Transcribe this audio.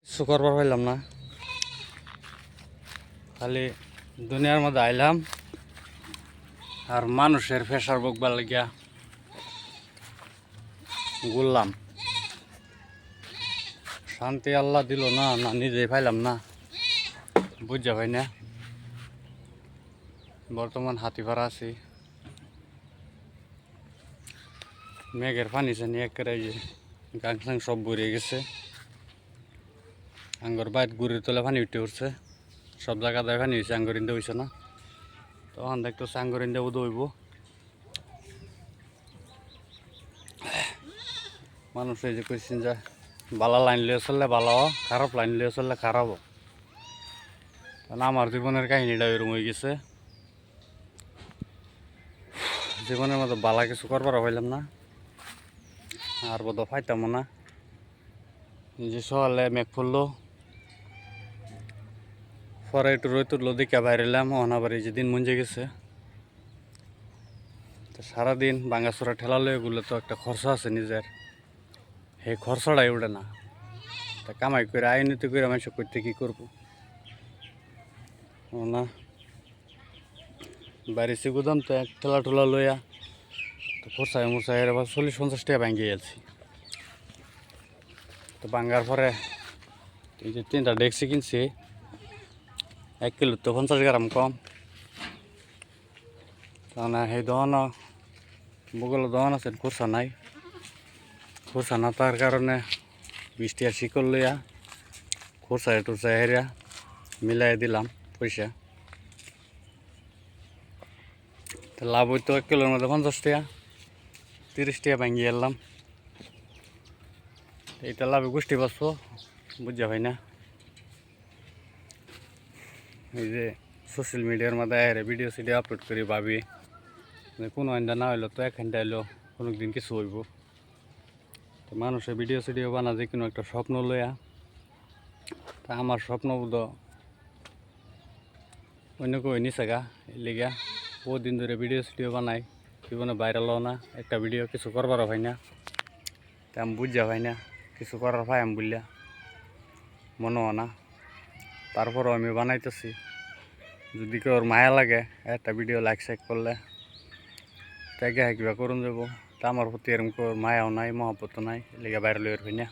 কিছু করবার পাইলাম না, খালি দুনিয়ার মধ্যে আইলাম আর মানুষের প্রেশার বকবার লাগিয়া ঘুরলাম। শান্তি আল্লাহ দিল না, না নিজেই পাইলাম না, বুঝা পাই না। বর্তমান হাতিপাড়া আছি, মেঘের পানি চানি একেবারে গাং সাং সব ভরে গেছে। আঙ্গর বাইর গুড়ির তলে পানি উঠে উঠছে, সব জায়গা দেয় পানি হয়েছে, আঙ্গর ইন্দে হয়েছে না। তখন দেখতেছে আঙ্গর ইন্দে উদো হইব। মানুষ এই যে কইছেন যে বালা লাইন লিয়ে চললে ভালো, খারাপ লাইন লিয়ে চললে খারাপ। কারণ আমার জীবনের কাহিনীটা এরকম হয়ে গেছে, জীবনের মতো বালা কিছু করবার পাইলাম না, আর বোধ পাইতামও না। যে সকালে মেঘ পড়লো, পরে একটু রোদ তুললো, দিকে বাইরেলাম। অনাবার এই যে দিন মুঞ্জে গেছে, তো সারাদিন ভাঙাচোরা ঠেলা লয়ে এগুলো তো একটা খরচা আছে নিজের, সেই খরচাটাই উঠে না। তা কামাই করে আইনতি করে মানুষ করতে কী করবো না। বাড়ি গুদাম তো এক ঠেলা ঠোলা লইয়া তো খরচায় মরচায় এবার 40-50 টাকা ভাঙিয়ে গেছি। তো ভাঙার পরে এই যে 3টা ডেকসি কিনছি, 1 কিলো তো 50 গ্রাম কম। তাহলে সেই দহন বগল দহন আছে, খরচা নাই। খরচা না থাকার কারণে 20 টাকা শিকল লইয়া খরচায় টরচায় হেরিয়া মিলাই দিলাম পয়সা। তো লাভ হইতো 1 কিলোর মধ্যে 50 টাকা, 30 টাকা ভাঙিয়ে এলাম। এইটা লাভে গোষ্ঠী বাঁচবো, বুঝা ভাই না। এই যে সোশ্যাল মিডিয়ার মধ্যে ভিডিও সিডিও আপলোড করি, ভাবি যে কোনো আইনটা না হইলো তো 1 ঘন্টা হইলো কোনো দিন কিছু হইব। তো মানুষের ভিডিও সিডিও বানা যে কোনো একটা স্বপ্ন লইয়া, তা আমার স্বপ্ন বোধ অন্য কেউ নিছে গা। এই লিগা বহুত দিন ধরে ভিডিও সিডিও বানাই, জীবনে ভাইরালও না, একটা ভিডিও কিছু করবারও হয় না। তা আমি বুঝা পাই না কিছু করার পাই আমি বললা মনেও না। তারপরও আমি বানাইতেছি, যদি কেউ মায়া লাগে একটা ভিডিও লাইক সাইক করলে তাকে কিবা করুন যাব। তা আমার প্রতি এরকম মায়াও নাই, মহাব্বতও নাই, লিগা ভাইরাল হইর হয় না।